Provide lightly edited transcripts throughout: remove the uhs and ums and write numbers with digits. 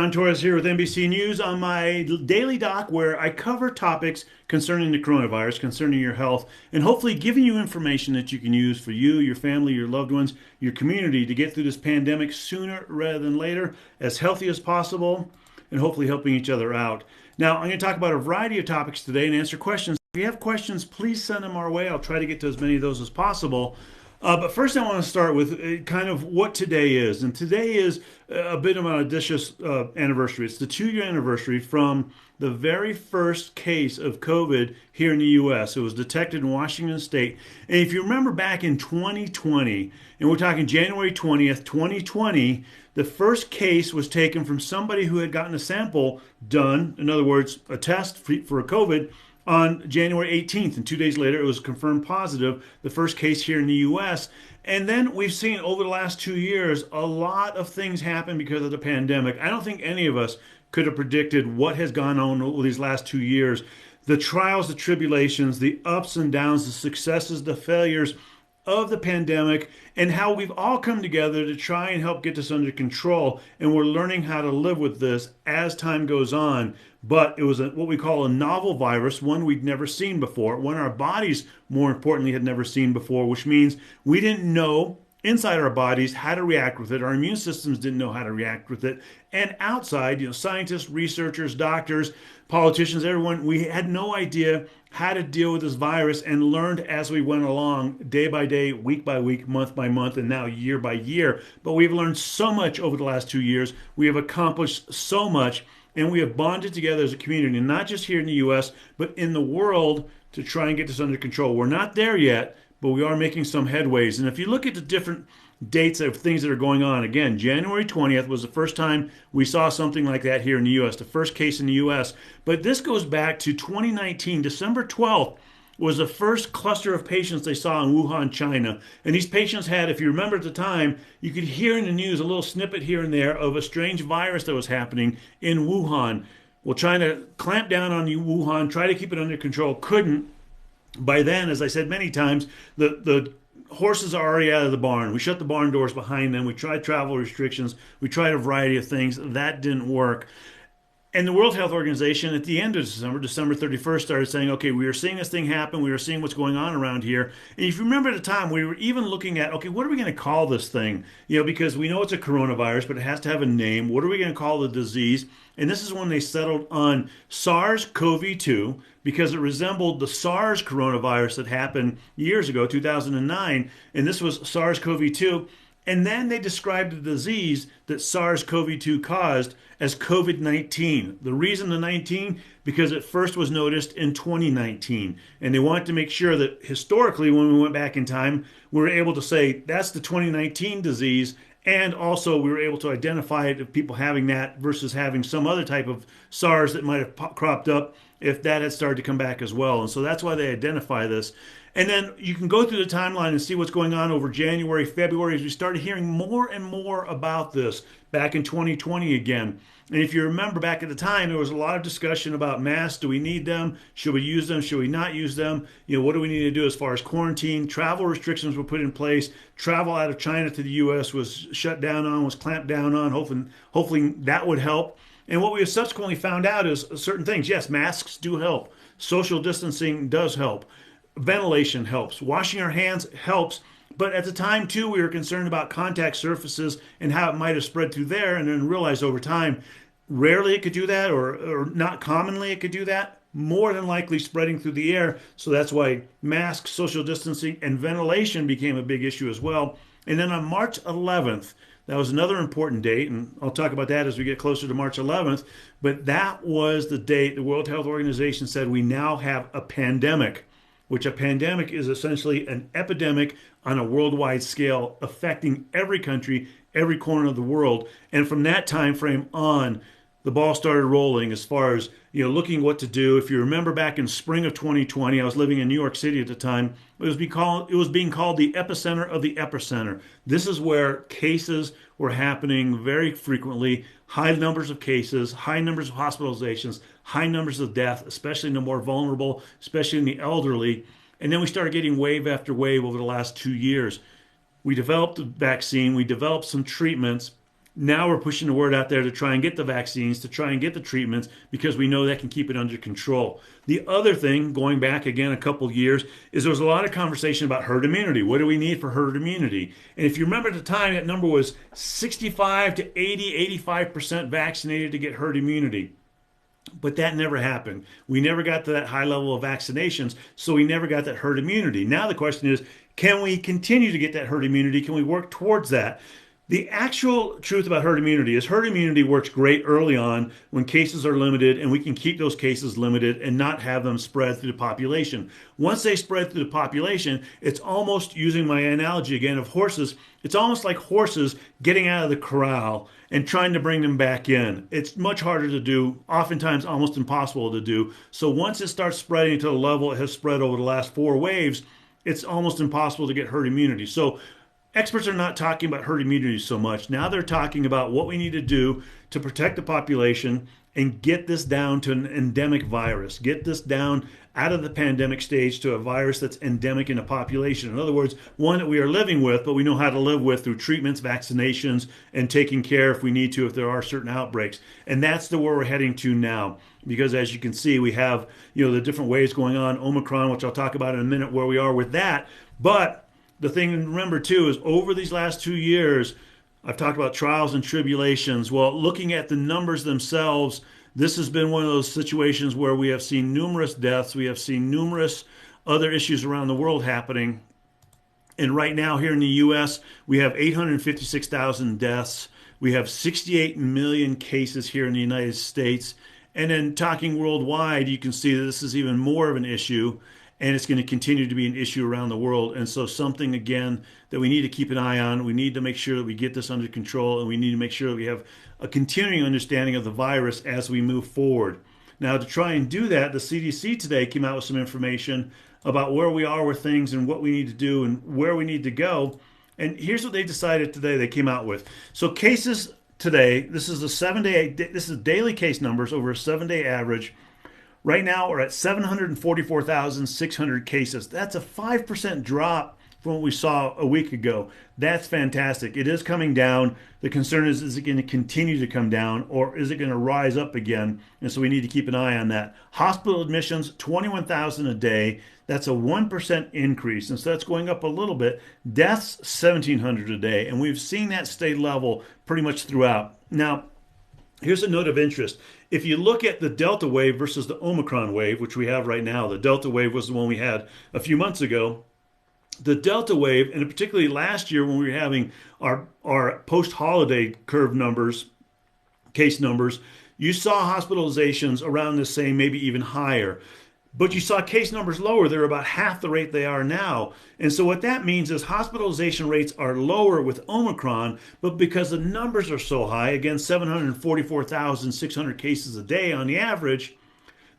John Torres here with NBC News on my daily doc where I cover topics concerning the coronavirus, concerning your health, and hopefully giving you information that you can use for you, your family, your loved ones, your community to get through this pandemic sooner rather than later, as healthy as possible, and hopefully helping each other out. Now, I'm going to talk about a variety of topics today and answer questions. If you have questions, please send them our way. I'll try to get to as many of those as possible. But first, I want to start with kind of what today is. And today is a bit of an audacious anniversary. It's the 2-year anniversary from the very first case of COVID here in the U.S. It was detected in Washington State. And if you remember back in 2020, and we're talking January 20th, 2020, the first case was taken from somebody who had gotten a sample done, in other words, a test for COVID, on January 18th, and 2 days later it was confirmed positive, the first case here in the U.S. And then we've seen over the last 2 years a lot of things happen because of the pandemic. I don't think any of us could have predicted what has gone on over these last 2 years. The trials, the tribulations, the ups and downs, the successes, the failures of the pandemic, and how we've all come together to try and help get this under control. And we're learning how to live with this as time goes on. But it was what we call a novel virus, one we'd never seen before, one our bodies, more importantly, had never seen before, which means we didn't know inside our bodies how to react with it. Our immune systems didn't know how to react with it. And outside, scientists, researchers, doctors, politicians, everyone, we had no idea how to deal with this virus, and learned as we went along, day by day, week by week, month by month, and now year by year. But we've learned so much over the last 2 years. We have accomplished so much, and we have bonded together as a community, not just here in the U.S., but in the world, to try and get this under control. We're not there yet, but we are making some headways. And if you look at the different dates of things that are going on, again, January 20th was the first time we saw something like that here in the U.S., the first case in the U.S. But this goes back to 2019. December 12th was the first cluster of patients they saw in Wuhan, China. And these patients had, if you remember at the time, you could hear in the news a little snippet here and there of a strange virus that was happening in Wuhan. Well, trying to clamp down on Wuhan, try to keep it under control, couldn't. By then, as I said many times, the horses are already out of the barn. We shut the barn doors behind them. We tried travel restrictions. We tried a variety of things. That didn't work. And the World Health Organization at the end of December 31st, started saying, okay, we are seeing this thing happen. We are seeing what's going on around here. And if you remember at the time, we were even looking at, okay, what are we going to call this thing? Because we know it's a coronavirus, but it has to have a name. What are we going to call the disease? And this is when they settled on SARS-CoV-2, because it resembled the SARS coronavirus that happened years ago, 2009. And this was SARS-CoV-2. And then they described the disease that SARS-CoV-2 caused as COVID-19. The reason the 19, because it first was noticed in 2019. And they wanted to make sure that historically, when we went back in time, we were able to say that's the 2019 disease. And also we were able to identify it of people having that versus having some other type of SARS that might have cropped up if that had started to come back as well. And so that's why they identify this. And then you can go through the timeline and see what's going on over January, February, as we started hearing more and more about this back in 2020 again. And if you remember back at the time, there was a lot of discussion about masks. Do we need them? Should we use them? Should we not use them? What do we need to do as far as quarantine? Travel restrictions were put in place. Travel out of China to the U.S. was shut down on, was clamped down on. Hopefully that would help. And what we have subsequently found out is certain things. Yes, masks do help. Social distancing does help. Ventilation helps. Washing our hands helps. But at the time, too, we were concerned about contact surfaces and how it might have spread through there, and then realized over time, rarely it could do that, or not commonly it could do that, more than likely spreading through the air. So that's why masks, social distancing, and ventilation became a big issue as well. And then on March 11th, that was another important date, and I'll talk about that as we get closer to March 11th, but that was the date the World Health Organization said we now have a pandemic, which a pandemic is essentially an epidemic on a worldwide scale affecting every country, every corner of the world. And from that time frame on, the ball started rolling as far as looking what to do. If you remember back in spring of 2020, I was living in New York City at the time. It was being called the epicenter of the epicenter. This is where cases were happening very frequently. High numbers of cases, high numbers of hospitalizations, high numbers of death, especially in the more vulnerable, especially in the elderly. And then we started getting wave after wave over the last 2 years. We developed a vaccine. We developed some treatments. Now we're pushing the word out there to try and get the vaccines, to try and get the treatments, because we know that can keep it under control. The other thing, going back again a couple of years, is there was a lot of conversation about herd immunity. What do we need for herd immunity? And if you remember at the time, that number was 65 to 80, 85% vaccinated to get herd immunity. But that never happened. We never got to that high level of vaccinations, so we never got that herd immunity. Now the question is, can we continue to get that herd immunity? Can we work towards that? The actual truth about herd immunity works great early on when cases are limited, and we can keep those cases limited and not have them spread through the population. Once they spread through the population, it's almost, using my analogy again of horses, it's almost like horses getting out of the corral and trying to bring them back in. It's much harder to do, oftentimes almost impossible to do. So once it starts spreading to the level it has spread over the last 4 waves, it's almost impossible to get herd immunity. So experts are not talking about herd immunity so much. Now they're talking about what we need to do to protect the population and get this down to an endemic virus, get this down out of the pandemic stage to a virus that's endemic in a population. In other words, one that we are living with, but we know how to live with through treatments, vaccinations, and taking care if we need to, if there are certain outbreaks. And that's the where we're heading to now. Because as you can see, we have, the different waves going on, Omicron, which I'll talk about in a minute, where we are with that. But the thing to remember too is over these last 2 years, I've talked about trials and tribulations. Well, looking at the numbers themselves, this has been one of those situations where we have seen numerous deaths. We have seen numerous other issues around the world happening. And right now here in the U.S., we have 856,000 deaths. We have 68 million cases here in the United States. And then talking worldwide, you can see that this is even more of an issue, and it's going to continue to be an issue around the world. And so something, again, that we need to keep an eye on. We need to make sure that we get this under control, and we need to make sure that we have a continuing understanding of the virus as we move forward. Now, to try and do that, the CDC today came out with some information about where we are with things and what we need to do and where we need to go. And here's what they decided today they came out with. So cases today, this is daily case numbers over a 7-day average. Right now, we're at 744,600 cases. That's a 5% drop from what we saw a week ago. That's fantastic. It is coming down. The concern is it going to continue to come down, or is it going to rise up again? And so we need to keep an eye on that. Hospital admissions, 21,000 a day. That's a 1% increase. And so that's going up a little bit. Deaths, 1,700 a day. And we've seen that stay level pretty much throughout. Now, here's a note of interest. If you look at the Delta wave versus the Omicron wave, which we have right now, the Delta wave was the one we had a few months ago. The Delta wave, and particularly last year when we were having our post-holiday curve numbers, case numbers, you saw hospitalizations around the same, maybe even higher. But you saw case numbers lower. They're about half the rate they are now. And so what that means is hospitalization rates are lower with Omicron, but because the numbers are so high, again, 744,600 cases a day on the average,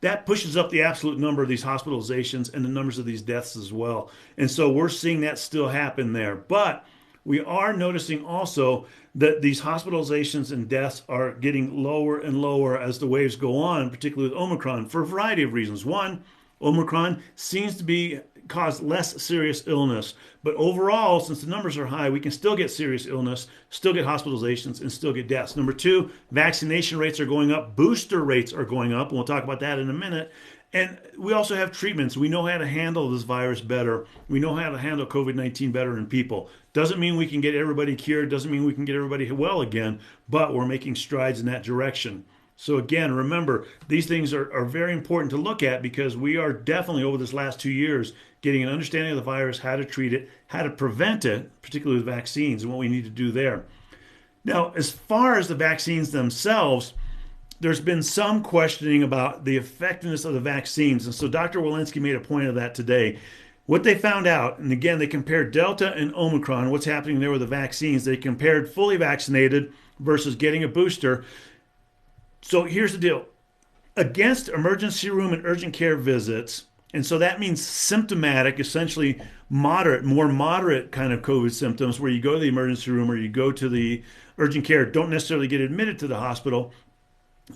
that pushes up the absolute number of these hospitalizations and the numbers of these deaths as well. And so we're seeing that still happen there. But we are noticing also that these hospitalizations and deaths are getting lower and lower as the waves go on, particularly with Omicron, for a variety of reasons. One, Omicron seems to be cause less serious illness. But overall, since the numbers are high, we can still get serious illness, still get hospitalizations, and still get deaths. Number two, vaccination rates are going up. Booster rates are going up. And we'll talk about that in a minute. And we also have treatments. We know how to handle this virus better. We know how to handle COVID-19 better in people. Doesn't mean we can get everybody cured. Doesn't mean we can get everybody well again. But we're making strides in that direction. So again, remember, these things are very important to look at because we are definitely, over this last 2 years, getting an understanding of the virus, how to treat it, how to prevent it, particularly with vaccines, and what we need to do there. Now, as far as the vaccines themselves, there's been some questioning about the effectiveness of the vaccines. And so Dr. Walensky made a point of that today. What they found out, and again, they compared Delta and Omicron, what's happening there with the vaccines. They compared fully vaccinated versus getting a booster. So here's the deal. Against emergency room and urgent care visits, and so that means symptomatic, essentially moderate, more moderate kind of COVID symptoms where you go to the emergency room or you go to the urgent care, don't necessarily get admitted to the hospital.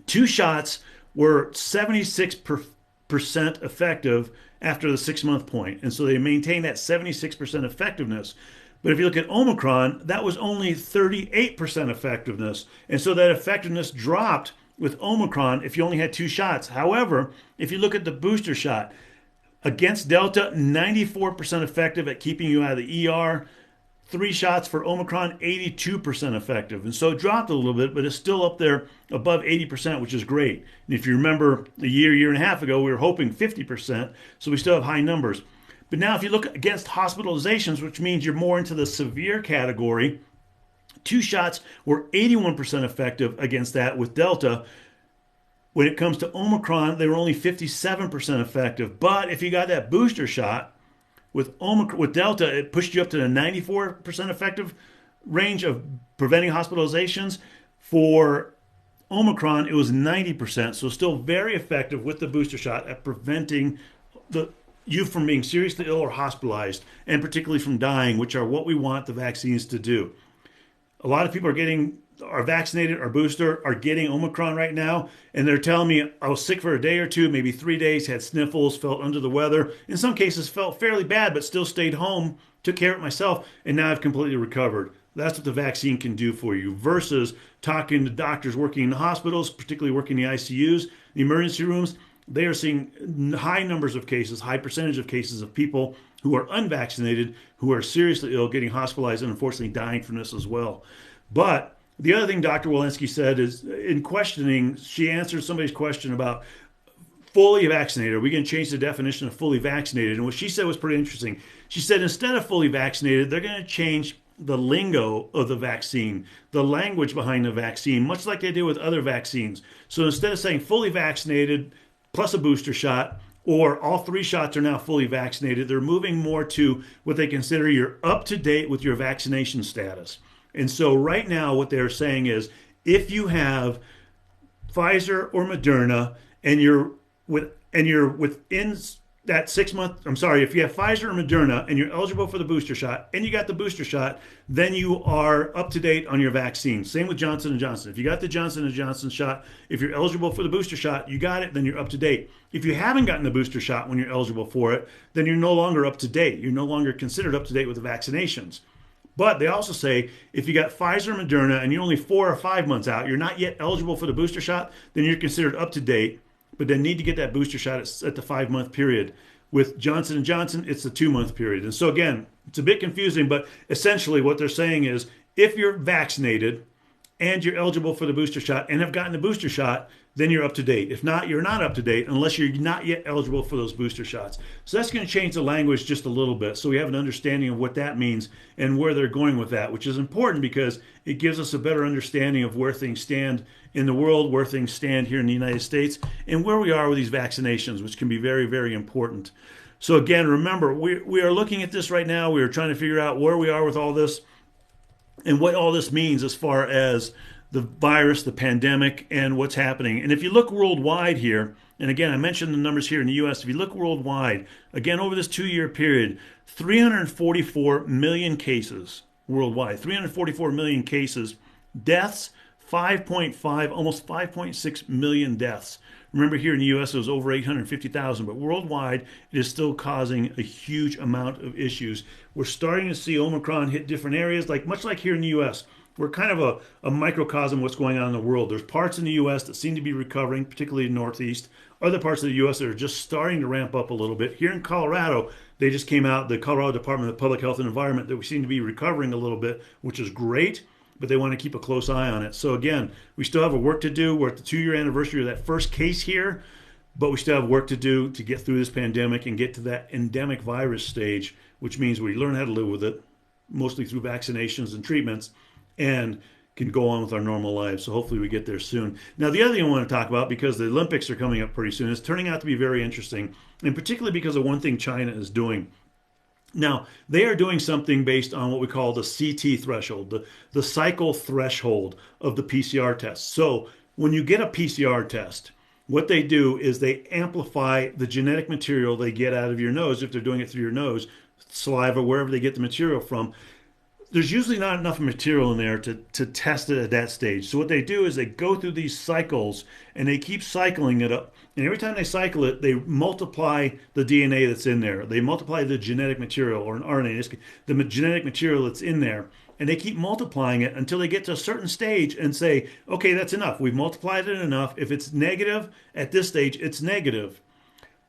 2 shots were 76% effective after the 6-month point. And so they maintain that 76% effectiveness. But if you look at Omicron, that was only 38% effectiveness. And so that effectiveness dropped with Omicron if you only had 2 shots. However, if you look at the booster shot, against Delta, 94% effective at keeping you out of the ER. 3 shots for Omicron, 82% effective. And so it dropped a little bit, but it's still up there above 80%, which is great. And if you remember a year and a half ago, we were hoping 50%, so we still have high numbers. But now if you look against hospitalizations, which means you're more into the severe category, 2 shots were 81% effective against that with Delta. When it comes to Omicron, they were only 57% effective. But if you got that booster shot, with Delta, it pushed you up to the 94% effective range of preventing hospitalizations. For Omicron, it was 90%, so still very effective with the booster shot at preventing you from being seriously ill or hospitalized, and particularly from dying, which are what we want the vaccines to do. A lot of people are vaccinated or booster, are getting Omicron right now, and they're telling me I was sick for a day or two, maybe 3 days, had sniffles, felt under the weather. In some cases, felt fairly bad, but still stayed home, took care of it myself, and now I've completely recovered. That's what the vaccine can do for you versus talking to doctors working in the hospitals, particularly working in the ICUs, the emergency rooms. They are seeing high numbers of cases, high percentage of cases of people who are unvaccinated, who are seriously ill, getting hospitalized, and unfortunately dying from this as well. But the other thing Dr. Walensky said is, in questioning, she answered somebody's question about fully vaccinated. Are we going to change the definition of fully vaccinated? And what she said was pretty interesting. She said instead of fully vaccinated, they're going to change the lingo of the vaccine, the language behind the vaccine, much like they did with other vaccines. So instead of saying fully vaccinated plus a booster shot, or all 3 shots are now fully vaccinated, they're moving more to what they consider you're up to date with your vaccination status. And so right now what they're saying is if you have Pfizer or Moderna and you're within that 6 month, if you have Pfizer or Moderna and you're eligible for the booster shot and you got the booster shot, then you are up to date on your vaccine. Same with Johnson & Johnson. If you got the Johnson & Johnson shot, if you're eligible for the booster shot, you got it, then you're up to date. If you haven't gotten the booster shot when you're eligible for it, then you're no longer up to date. You're no longer considered up to date with the vaccinations. But they also say if you got Pfizer or Moderna and you're only 4 or 5 months out, you're not yet eligible for the booster shot, then you're considered up to date, but then need to get that booster shot at the 5-month period. With Johnson & Johnson, it's the 2-month period. And so again, it's a bit confusing, but essentially what they're saying is if you're vaccinated and you're eligible for the booster shot and have gotten the booster shot, then you're up to date. If not, you're not up to date unless you're not yet eligible for those booster shots. So that's going to change the language just a little bit so we have an understanding of what that means and where they're going with that, which is important because it gives us a better understanding of where things stand in the world, where things stand here in the United States, and where we are with these vaccinations, which can be very, very important. So again, remember, we are looking at this right now. We are trying to figure out where we are with all this and what all this means as far as the virus, the pandemic, and what's happening. And if you look worldwide here, and again, I mentioned the numbers here in the U.S., if you look worldwide, again, over this 2-year period, 344 million cases worldwide, 344 million cases, deaths, 5.5, almost 5.6 million deaths. Remember here in the U.S. it was over 850,000, but worldwide it is still causing a huge amount of issues. We're starting to see Omicron hit different areas, much like here in the U.S. We're kind of a microcosm of what's going on in the world. There's parts in the U.S. that seem to be recovering, particularly in the Northeast. Other parts of the U.S. that are just starting to ramp up a little bit. Here in Colorado, they just came out, the Colorado Department of Public Health and Environment, that we seem to be recovering a little bit, which is great, but they want to keep a close eye on it. So again, we still have a work to do. We're at the 2-year anniversary of that first case here, but we still have work to do to get through this pandemic and get to that endemic virus stage, which means we learn how to live with it, mostly through vaccinations and treatments, and can go on with our normal lives. So hopefully we get there soon. Now, the other thing I want to talk about, because the Olympics are coming up pretty soon, is turning out to be very interesting, and particularly because of one thing China is doing. Now, they are doing something based on what we call the CT threshold, the cycle threshold of the PCR test. So when you get a PCR test, what they do is they amplify the genetic material they get out of your nose, if they're doing it through your nose, saliva, wherever they get the material from, there's usually not enough material in there to test it at that stage. So what they do is they go through these cycles and they keep cycling it up. And every time they cycle it, they multiply the DNA that's in there. They multiply the genetic material, or an RNA, the genetic material that's in there. And they keep multiplying it until they get to a certain stage and say, okay, that's enough. We've multiplied it enough. If it's negative at this stage, it's negative.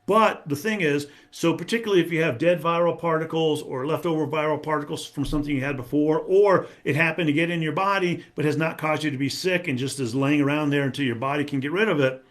But the thing is, so particularly if you have dead viral particles or leftover viral particles from something you had before, or it happened to get in your body but has not caused you to be sick and just is laying around there until your body can get rid of it,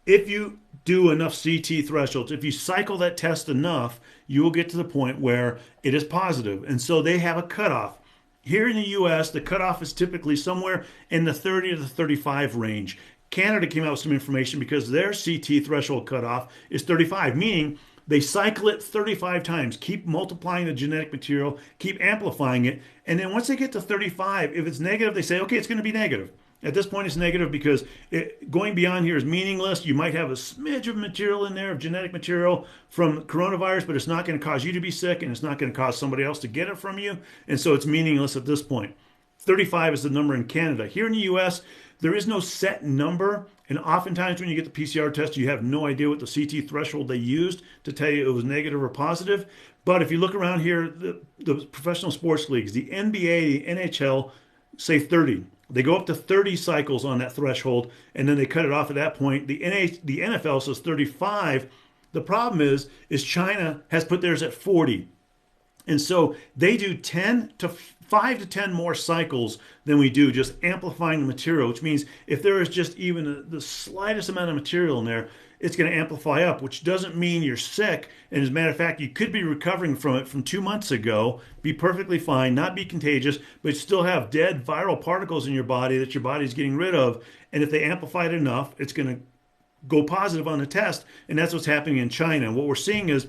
if you do enough CT thresholds, if you cycle that test enough, you will get to the point where it is positive. And so they have a cutoff. Here in the US, the cutoff is typically somewhere in the 30 to 35 range. Canada came out with some information because their CT threshold cutoff is 35, meaning they cycle it 35 times, keep multiplying the genetic material, keep amplifying it, and then once they get to 35, if it's negative, they say, okay, it's going to be negative. At this point, it's negative because going beyond here is meaningless. You might have a smidge of material in there, of genetic material from coronavirus, but it's not going to cause you to be sick, and it's not going to cause somebody else to get it from you, and so it's meaningless at this point. 35 is the number in Canada. Here in the US, there is no set number, and oftentimes when you get the PCR test, you have no idea what the CT threshold they used to tell you it was negative or positive. But if you look around here, the professional sports leagues, the NBA, the NHL, say 30. They go up to 30 cycles on that threshold, and then they cut it off at that point. The NFL says 35. The problem is China has put theirs at 40. And so they do 5 to 10 more cycles than we do, just amplifying the material, which means if there is just even the slightest amount of material in there, it's going to amplify up, which doesn't mean you're sick. And as a matter of fact, you could be recovering from it from 2 months ago, be perfectly fine, not be contagious, but still have dead viral particles in your body that your body's getting rid of. And if they amplify it enough, it's going to go positive on the test. And that's what's happening in China. And what we're seeing is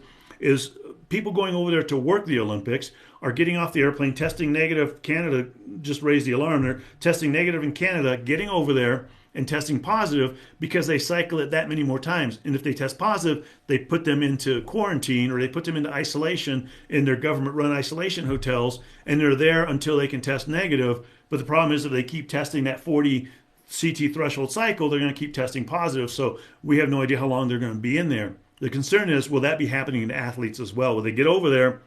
people going over there to work the Olympics are getting off the airplane, testing negative. Canada just raised the alarm. They're testing negative in Canada, getting over there and testing positive because they cycle it that many more times. And if they test positive, they put them into quarantine or they put them into isolation in their government-run isolation hotels, and they're there until they can test negative. But the problem is if they keep testing that 40 CT threshold cycle, they're going to keep testing positive. So we have no idea how long they're going to be in there. The concern is, will that be happening to athletes as well? Will they get over there,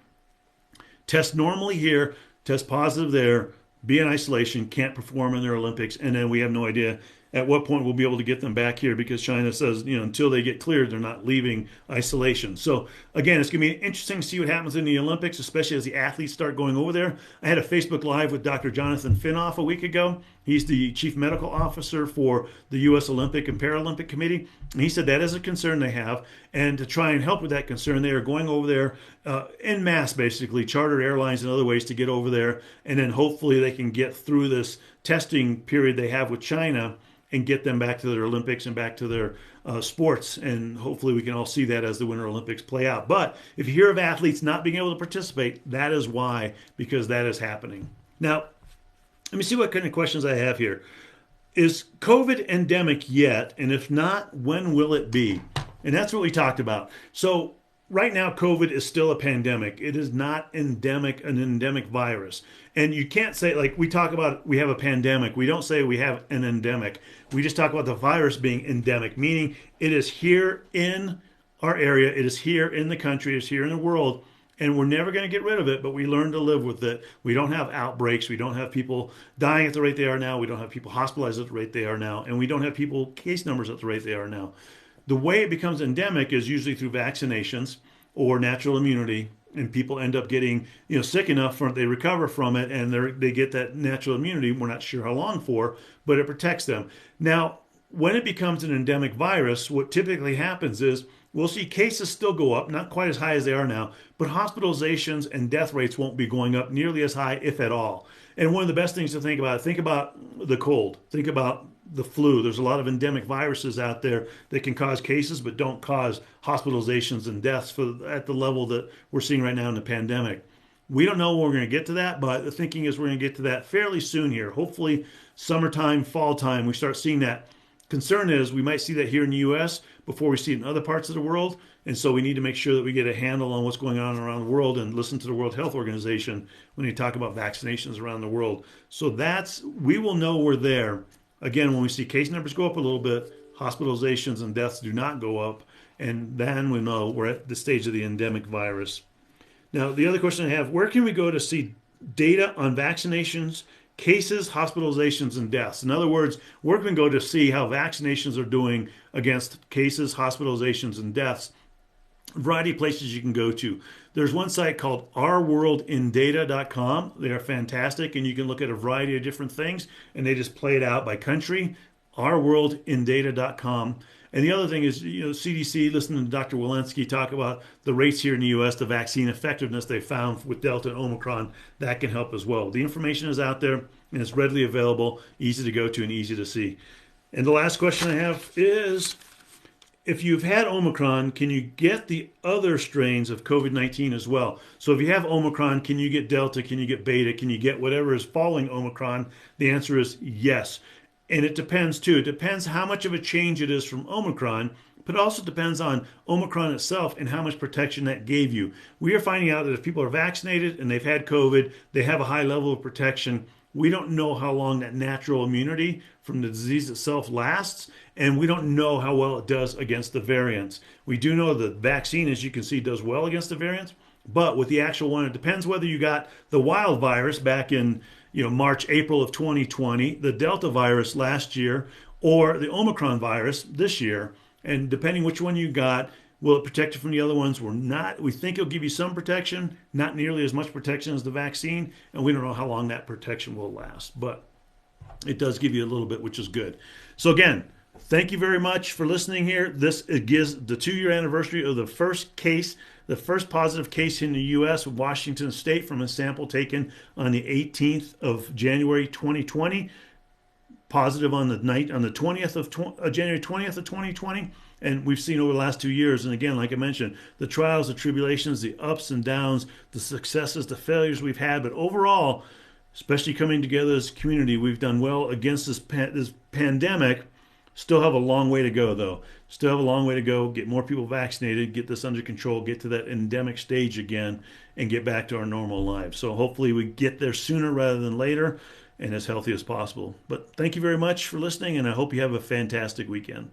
test normally here, test positive there, be in isolation, can't perform in their Olympics, and then we have no idea at what point we'll be able to get them back here because China says, until they get cleared, they're not leaving isolation. So again, it's going to be interesting to see what happens in the Olympics, especially as the athletes start going over there. I had a Facebook Live with Dr. Jonathan Finoff a week ago. He's the chief medical officer for the U.S. Olympic and Paralympic Committee. And he said that is a concern they have. And to try and help with that concern, they are going over there en masse, basically, chartered airlines and other ways to get over there. And then hopefully they can get through this testing period they have with China and get them back to their Olympics and back to their sports. And hopefully we can all see that as the Winter Olympics play out. But if you hear of athletes not being able to participate, that is why, because that is happening. Now, let me see what kind of questions I have here. Is COVID endemic yet? And if not, when will it be? And that's what we talked about. So right now, COVID is still a pandemic. It is not an endemic virus. And you can't say, like we talk about, we have a pandemic. We don't say we have an endemic. We just talk about the virus being endemic, meaning it is here in our area. It is here in the country. It's here in the world. And we're never going to get rid of it, but we learn to live with it. We don't have outbreaks. We don't have people dying at the rate they are now. We don't have people hospitalized at the rate they are now. And we don't have people case numbers at the rate they are now. The way it becomes endemic is usually through vaccinations or natural immunity, and people end up getting sick enough they recover from it, and they get that natural immunity. We're not sure how long for, but it protects them. Now, when it becomes an endemic virus, what typically happens is we'll see cases still go up, not quite as high as they are now, but hospitalizations and death rates won't be going up nearly as high, if at all. And one of the best things to think about the cold. Think about the flu. There's a lot of endemic viruses out there that can cause cases but don't cause hospitalizations and deaths at the level that we're seeing right now in the pandemic. We don't know when we're going to get to that, but the thinking is we're going to get to that fairly soon here. Hopefully summertime, fall time, we start seeing that. concern is we might see that here in the U.S. before we see it in other parts of the world. And so we need to make sure that we get a handle on what's going on around the world and listen to the World Health Organization when they talk about vaccinations around the world. So we will know we're there. Again, when we see case numbers go up a little bit, hospitalizations and deaths do not go up. And then we know we're at the stage of the endemic virus. Now, the other question I have, where can we go to see data on vaccinations, cases, hospitalizations, and deaths? In other words, where can we go to see how vaccinations are doing against cases, hospitalizations, and deaths? A variety of places you can go to. There's one site called ourworldindata.com. They are fantastic, and you can look at a variety of different things, and they just play it out by country. ourworldindata.com. And the other thing is, CDC, listening to Dr. Walensky talk about the rates here in the U.S., the vaccine effectiveness they found with Delta and Omicron, that can help as well. The information is out there, and it's readily available, easy to go to, and easy to see. And the last question I have is, if you've had Omicron, can you get the other strains of COVID-19 as well? So if you have Omicron, can you get Delta? Can you get Beta? Can you get whatever is following Omicron? The answer is yes. And it depends too. It depends how much of a change it is from Omicron, but it also depends on Omicron itself and how much protection that gave you. We are finding out that if people are vaccinated and they've had COVID, they have a high level of protection. We don't know how long that natural immunity from the disease itself lasts, and we don't know how well it does against the variants. We do know the vaccine, as you can see, does well against the variants, but with the actual one, it depends whether you got the wild virus back in March, April of 2020, the Delta virus last year, or the Omicron virus this year. And depending which one you got, will it protect you from the other ones? We think it'll give you some protection, not nearly as much protection as the vaccine, and we don't know how long that protection will last. But it does give you a little bit, which is good. So again, thank you very much for listening here. This gives the 2-year anniversary of the first positive case in the U.S. of Washington State from a sample taken on the 18th of January 2020. Positive on the 20th of January 20th of 2020. And we've seen over the last 2 years, and again, like I mentioned, the trials, the tribulations, the ups and downs, the successes, the failures we've had. But overall, especially coming together as a community, we've done well against this pandemic. Still have a long way to go, though. Still have a long way to go. Get more people vaccinated, get this under control, get to that endemic stage again, and get back to our normal lives. So hopefully we get there sooner rather than later and as healthy as possible. But thank you very much for listening, and I hope you have a fantastic weekend.